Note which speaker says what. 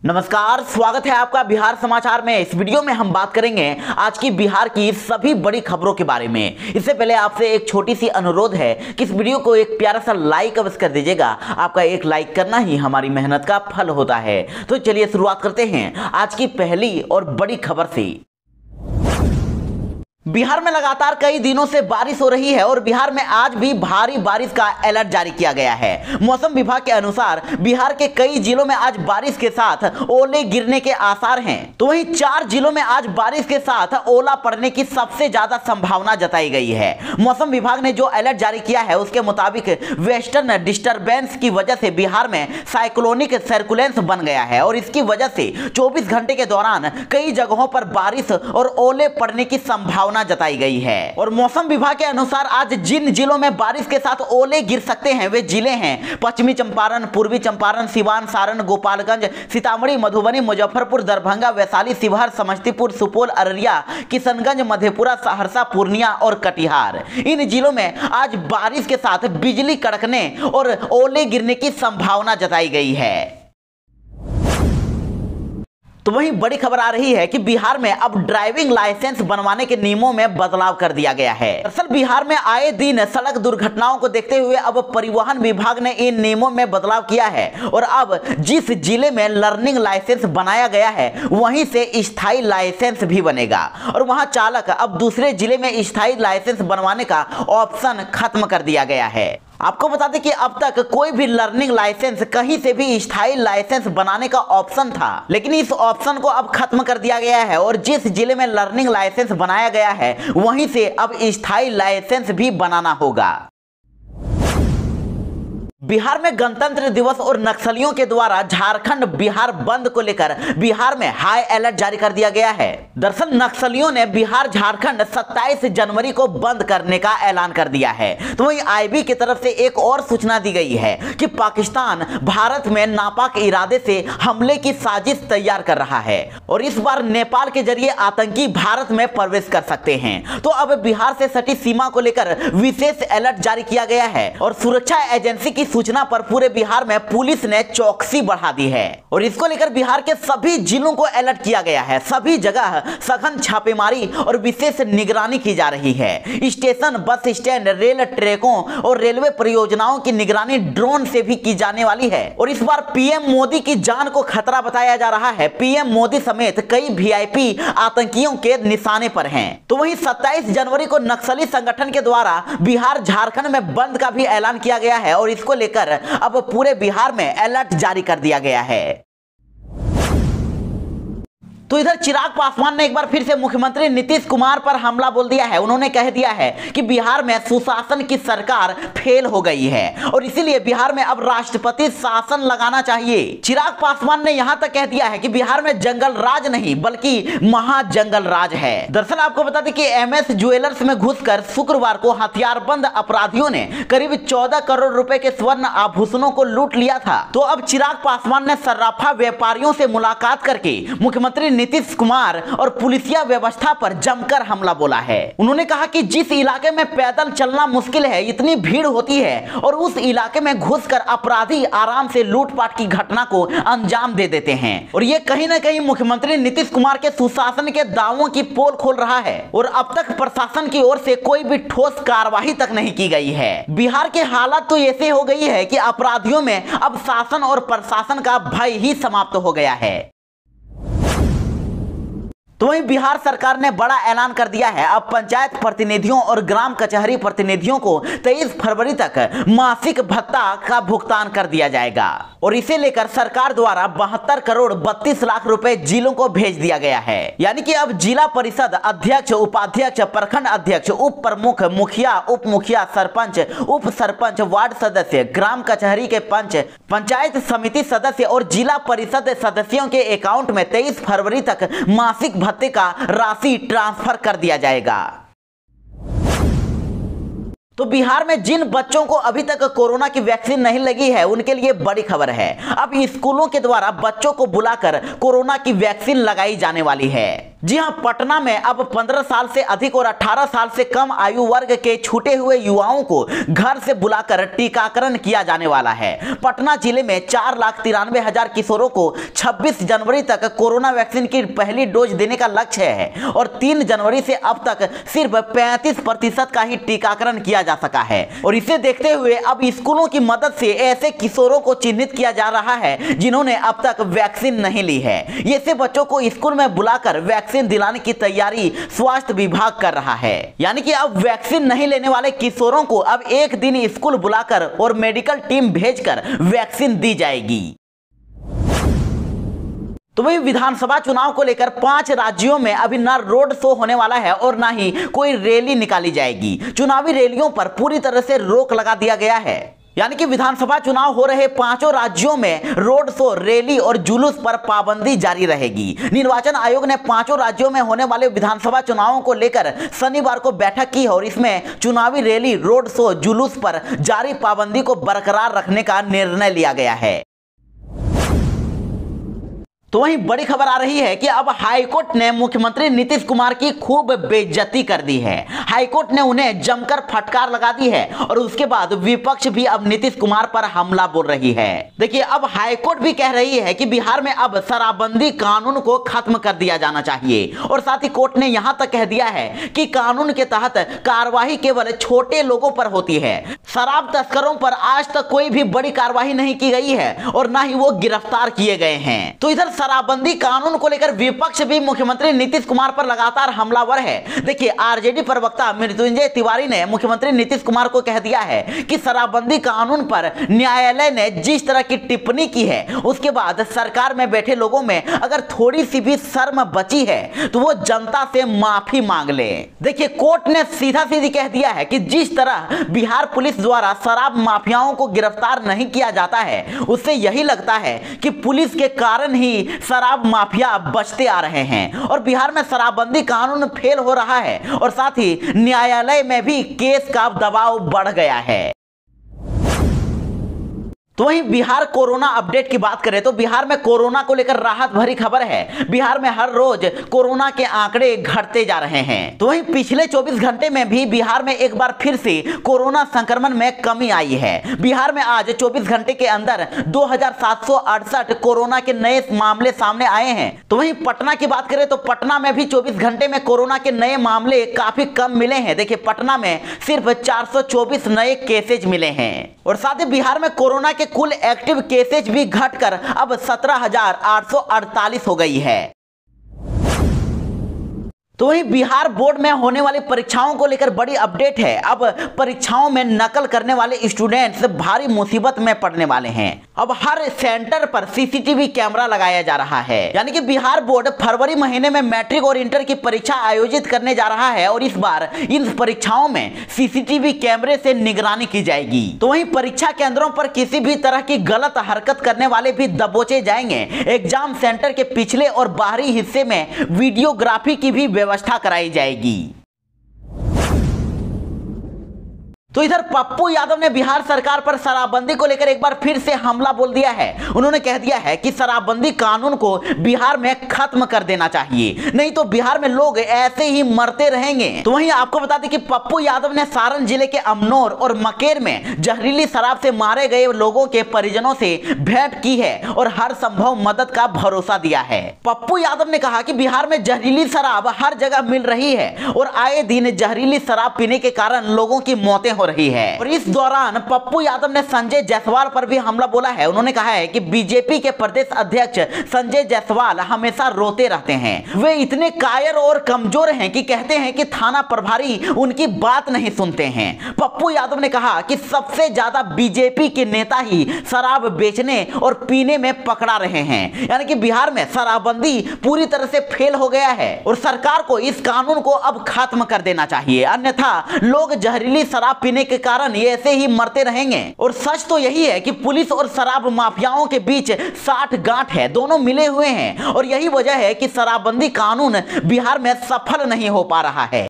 Speaker 1: नमस्कार, स्वागत है आपका बिहार समाचार में। इस वीडियो में हम बात करेंगे आज की बिहार की सभी बड़ी खबरों के बारे में। इससे पहले आपसे एक छोटी सी अनुरोध है कि इस वीडियो को एक प्यारा सा लाइक अवश्य कर दीजिएगा। आपका एक लाइक करना ही हमारी मेहनत का फल होता है। तो चलिए शुरुआत करते हैं आज की पहली और बड़ी खबर से। बिहार में लगातार कई दिनों से बारिश हो रही है और बिहार में आज भी भारी बारिश का अलर्ट जारी किया गया है। मौसम विभाग के अनुसार बिहार के कई जिलों में आज बारिश के साथ ओले गिरने के आसार हैं। तो वहीं 4 जिलों में आज बारिश के साथ ओला पड़ने की सबसे ज्यादा संभावना जताई गई है। मौसम विभाग ने जो अलर्ट जारी किया है उसके मुताबिक वेस्टर्न डिस्टर्बेंस की वजह से बिहार में साइक्लोनिक सर्कुलेंस बन गया है और इसकी वजह से 24 घंटे के दौरान कई जगहों पर बारिश और ओले पड़ने की संभावना जताई गई है। और मौसम विभाग के अनुसार आज जिन जिलों में बारिश के साथ ओले गिर सकते हैं वे जिले हैं पश्चिमी चंपारण, पूर्वी चंपारण, सिवान, सारण, गोपालगंज, सीतामढ़ी, मधुबनी, मुजफ्फरपुर, दरभंगा, वैशाली, शिवहर, समस्तीपुर, सुपौल, अररिया, किशनगंज, मधेपुरा, सहरसा, पूर्णिया और कटिहार। इन जिलों में आज बारिश के साथ बिजली कड़कने और ओले गिरने की संभावना जताई गई है। तो वहीं बड़ी खबर आ रही है कि बिहार में अब ड्राइविंग लाइसेंस बनवाने के नियमों में बदलाव कर दिया गया है। दरअसल बिहार में आए दिन सड़क दुर्घटनाओं को देखते हुए अब परिवहन विभाग ने इन नियमों में बदलाव किया है और अब जिस जिले में लर्निंग लाइसेंस बनाया गया है वहीं से स्थायी लाइसेंस भी बनेगा और वहां चालक अब दूसरे जिले में स्थायी लाइसेंस बनवाने का ऑप्शन खत्म कर दिया गया है। आपको बता दें कि अब तक कोई भी लर्निंग लाइसेंस कहीं से भी स्थायी लाइसेंस बनाने का ऑप्शन था, लेकिन इस ऑप्शन को अब खत्म कर दिया गया है और जिस जिले में लर्निंग लाइसेंस बनाया गया है वहीं से अब स्थायी लाइसेंस भी बनाना होगा। बिहार में गणतंत्र दिवस और नक्सलियों के द्वारा झारखंड बिहार बंद को लेकर बिहार में हाई अलर्ट जारी कर दिया गया है। दरअसल नक्सलियों ने बिहार झारखंड 27 जनवरी को बंद करने का ऐलान कर दिया है। तो वहीं आईबी की तरफ से एक और सूचना दी गई है कि पाकिस्तान भारत में नापाक इरादे से हमले की साजिश तैयार कर रहा है और इस बार नेपाल के जरिए आतंकी भारत में प्रवेश कर सकते हैं। तो अब बिहार से सटी सीमा को लेकर विशेष अलर्ट जारी किया गया है और सुरक्षा एजेंसी की सूचना पर पूरे बिहार में पुलिस ने चौकसी बढ़ा दी है और इसको लेकर बिहार के सभी जिलों को अलर्ट किया गया है। सभी जगह सघन छापेमारी और विशेष निगरानी की जा रही है। स्टेशन, बस स्टैंड, रेल ट्रैकों और रेलवे परियोजनाओं की निगरानी ड्रोन से भी की जाने वाली है और इस बार पीएम मोदी की जान को खतरा बताया जा रहा है। पीएम मोदी समेत कई वीआईपी आतंकियों के निशाने पर हैं। तो वहीं 27 जनवरी को नक्सली संगठन के द्वारा बिहार झारखंड में बंद का भी ऐलान किया गया है और इसको लेकर अब पूरे बिहार में अलर्ट जारी कर दिया गया है। तो इधर चिराग पासवान ने एक बार फिर से मुख्यमंत्री नीतीश कुमार पर हमला बोल दिया है। उन्होंने कह दिया है कि बिहार में सुशासन की सरकार फेल हो गई है और इसीलिए बिहार में अब राष्ट्रपति शासन लगाना चाहिए। चिराग पासवान ने यहां तक कह दिया है कि बिहार में जंगल राज नहीं बल्कि महाजंगल राज है। दरअसल आपको बता दें कि एमएस ज्वेलर्स में घुसकर शुक्रवार को हथियारबंद अपराधियों ने करीब 14 करोड़ रुपए के स्वर्ण आभूषणों को लूट लिया था। तो अब चिराग पासवान ने सर्राफा व्यापारियों से मुलाकात करके मुख्यमंत्री नीतीश कुमार और पुलिसिया व्यवस्था पर जमकर हमला बोला है। उन्होंने कहा कि जिस इलाके में पैदल चलना मुश्किल है, इतनी भीड़ होती है और उस इलाके में घुसकर अपराधी आराम से लूटपाट की घटना को अंजाम दे देते हैं और ये कहीं ना कहीं मुख्यमंत्री नीतीश कुमार के सुशासन के दावों की पोल खोल रहा है और अब तक प्रशासन की ओर से कोई भी ठोस कार्रवाई तक नहीं की गई है। बिहार की हालत तो ऐसे हो गई है कि अपराधियों में अब शासन और प्रशासन का भय ही समाप्त हो गया है। तो वहीं बिहार सरकार ने बड़ा ऐलान कर दिया है। अब पंचायत प्रतिनिधियों और ग्राम कचहरी प्रतिनिधियों को 23 फरवरी तक मासिक भत्ता का भुगतान कर दिया जाएगा और इसे लेकर सरकार द्वारा 72 करोड़ 32 लाख रुपए जिलों को भेज दिया गया है। यानी कि अब जिला परिषद अध्यक्ष, उपाध्यक्ष, प्रखंड अध्यक्ष, उप प्रमुख, मुखिया, उप मुखिया, सरपंच, उप सरपंच, वार्ड सदस्य, ग्राम कचहरी के पंच, पंचायत समिति सदस्य और जिला परिषद सदस्यों के अकाउंट में 23 फरवरी तक मासिक भत्ते का राशि ट्रांसफर कर दिया जाएगा। तो बिहार में जिन बच्चों को अभी तक कोरोना की वैक्सीन नहीं लगी है उनके लिए बड़ी खबर है। अब स्कूलों के द्वारा बच्चों को बुलाकर कोरोना की वैक्सीन लगाई जाने वाली है। जी हां, पटना में अब 15 साल से अधिक और 18 साल से कम आयु वर्ग के छूटे हुए युवाओं को घर से बुलाकर टीकाकरण किया जाने वाला है। पटना जिले में 4,93,000 किशोरों को 26 जनवरी तक कोरोना वैक्सीन की पहली डोज देने का लक्ष्य है और 3 जनवरी से अब तक सिर्फ 35% का ही टीकाकरण किया जा सका है। और इसे देखते हुए अब स्कूलों की मदद से ऐसे किशोरों को चिन्हित किया जा रहा है जिन्होंने अब तक वैक्सीन नहीं ली है। ऐसे बच्चों को स्कूल में बुलाकर वैक्सीन दिलाने की तैयारी स्वास्थ्य विभाग कर रहा है। यानी कि अब वैक्सीन नहीं लेने वाले किशोरों को अब एक दिन स्कूल बुलाकर और मेडिकल टीम भेजकर वैक्सीन दी जाएगी। तो वही विधानसभा चुनाव को लेकर 5 राज्यों में अभी ना रोड शो होने वाला है और ना ही कोई रैली निकाली जाएगी। चुनावी रैलियों पर पूरी तरह से रोक लगा दिया गया है। यानी कि विधानसभा चुनाव हो रहे 5 राज्यों में रोड शो, रैली और जुलूस पर पाबंदी जारी रहेगी। निर्वाचन आयोग ने 5 राज्यों में होने वाले विधानसभा चुनावों को लेकर शनिवार को बैठक की और इसमें चुनावी रैली, रोड शो, जुलूस पर जारी पाबंदी को बरकरार रखने का निर्णय लिया गया है। तो वहीं बड़ी खबर आ रही है कि अब हाईकोर्ट ने मुख्यमंत्री नीतीश कुमार की खूब बेइज्जती कर दी है। हाईकोर्ट ने उन्हें जमकर फटकार लगा दी है और उसके बाद विपक्ष भी अब नीतीश कुमार पर हमला बोल रही है। देखिए, अब हाईकोर्ट भी कह रही है कि बिहार में अब शराबबंदी कानून को खत्म कर दिया जाना चाहिए और साथ ही कोर्ट ने यहां तक कह दिया है कि कानून के तहत कार्रवाई केवल छोटे लोगों पर होती है। शराब तस्करों पर आज तक कोई भी बड़ी कार्रवाई नहीं की गई है और ना ही वो गिरफ्तार किए गए हैं। तो इधर शराबबंदी कानून को लेकर विपक्ष भी मुख्यमंत्री नीतीश कुमार पर लगातार हमलावर है। देखिए, आरजेडी प्रवक्ता मृत्युंजय तिवारी ने मुख्यमंत्री नीतीश कुमार को कह दिया है कि शराबबंदी कानून पर न्यायालय ने जिस तरह की टिप्पणी की है उसके बाद सरकार में बैठे लोगों में अगर थोड़ी सी भी शर्म बची है तो वो जनता से माफी मांग ले। देखिए, कोर्ट ने सीधा सीधी कह दिया है कि जिस तरह बिहार पुलिस द्वारा शराब माफियाओं को गिरफ्तार नहीं किया जाता है उससे यही लगता है कि पुलिस के कारण ही शराब माफिया बचते आ रहे हैं और बिहार में शराबबंदी कानून फेल हो रहा है और साथ ही न्यायालय में भी केस का दबाव बढ़ गया है। तो वहीं बिहार कोरोना अपडेट की बात करें तो बिहार में कोरोना को लेकर राहत भरी खबर है। बिहार में हर रोज कोरोना के आंकड़े घटते जा रहे हैं। तो वहीं पिछले 24 घंटे में भी बिहार में एक बार फिर से कोरोना संक्रमण में कमी आई है। बिहार में आज 24 घंटे के अंदर 2768 कोरोना के नए मामले सामने आए हैं। तो वहीं पटना की बात करें तो पटना में भी 24 घंटे में कोरोना के नए मामले काफी कम मिले हैं। देखिए, पटना में सिर्फ 424 नए केसेज मिले हैं और साथ ही बिहार में कोरोना के कुल एक्टिव केसेज भी घटकर अब 17,848 हो गई है। तो वहीं बिहार बोर्ड में होने वाली परीक्षाओं को लेकर बड़ी अपडेट है। अब परीक्षाओं में नकल करने वाले स्टूडेंट्स भारी मुसीबत में पड़ने वाले हैं। अब हर सेंटर पर सीसीटीवी कैमरा लगाया जा रहा है। यानी कि बिहार बोर्ड फरवरी महीने में मैट्रिक और इंटर की परीक्षा आयोजित करने जा रहा है और इस बार इन परीक्षाओं में सीसीटीवी कैमरे से निगरानी की जाएगी। तो वहीं परीक्षा केंद्रों पर किसी भी तरह की गलत हरकत करने वाले भी दबोचे जाएंगे। एग्जाम सेंटर के पिछले और बाहरी हिस्से में वीडियोग्राफी की भी व्यवस्था कराई जाएगी। तो इधर पप्पू यादव ने बिहार सरकार पर शराबबंदी को लेकर एक बार फिर से हमला बोल दिया है। उन्होंने कह दिया है कि शराबबंदी कानून को बिहार में खत्म कर देना चाहिए, नहीं तो बिहार में लोग ऐसे ही मरते रहेंगे। तो वहीं आपको बता दें कि पप्पू यादव ने सारण जिले के अमनौर और मकेर में जहरीली शराब से मारे गए लोगों के परिजनों से भेंट की है और हर संभव मदद का भरोसा दिया है। पप्पू यादव ने कहा कि बिहार में जहरीली शराब हर जगह मिल रही है और आए दिन जहरीली शराब पीने के कारण लोगों की मौतें हो रही है। और इस दौरान पप्पू यादव ने संजय जायसवाल पर भी हमला बोला है। उन्होंने कहा है कि बीजेपी के प्रदेश अध्यक्ष संजय जायसवाल हमेशा रोते रहते हैं। वे इतने कायर और कमजोर हैं कि कहते हैं कि थाना प्रभारी उनकी बात नहीं सुनते हैं। पप्पू यादव ने कहा कि सबसे ज्यादा बीजेपी के नेता ही शराब बेचने और पीने में पकड़ा रहे हैं। यानी कि बिहार में शराबबंदी पूरी तरह से फेल हो गया है और सरकार को इस कानून को अब खत्म कर देना चाहिए, अन्यथा लोग जहरीली शराब पीने के कारण ये ऐसे ही मरते रहेंगे। और सच तो यही है कि पुलिस और शराब माफियाओं के बीच साठ गांठ है, दोनों मिले हुए हैं और यही वजह है कि शराबबंदी कानून बिहार में सफल नहीं हो पा रहा है।